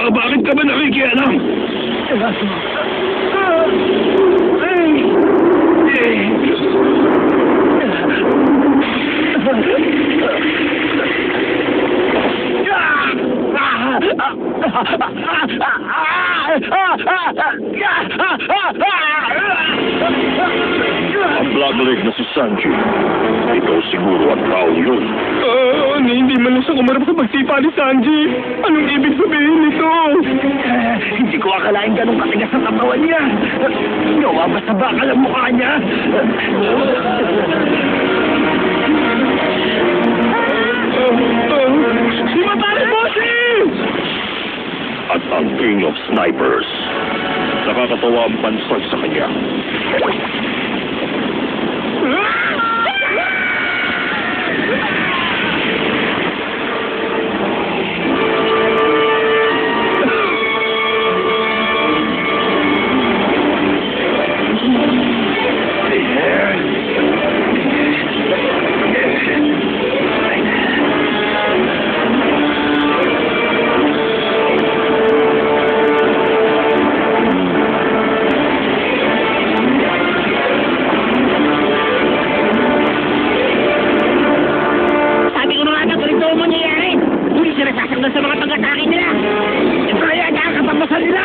Bakit ka ba nakikialam? Ang Blackleg na si Sanji. Ikaw siguro at Raul yun. Hindi man lang siya kumarap sa pagsipa ni Sanji. Anong ibig sabihin nito? Hindi ko akalain ganun katigas ang katawan niya. Gawa ba sa bakal ang mukha niya? Si Matari Bossy! At ang King of Snipers. Nakakatawa ang bansag sa kanya. Sa mga pag-atake nila! Ito kaya nakakapagmasal nila!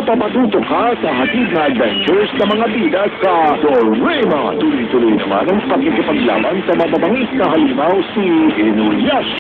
Papatutok ka sa hatid na adventures ng mga bida sa Doraemon. Tuloy-tuloy naman ang pakikipaglaban sa mababangis na halimaw si Inuyasha.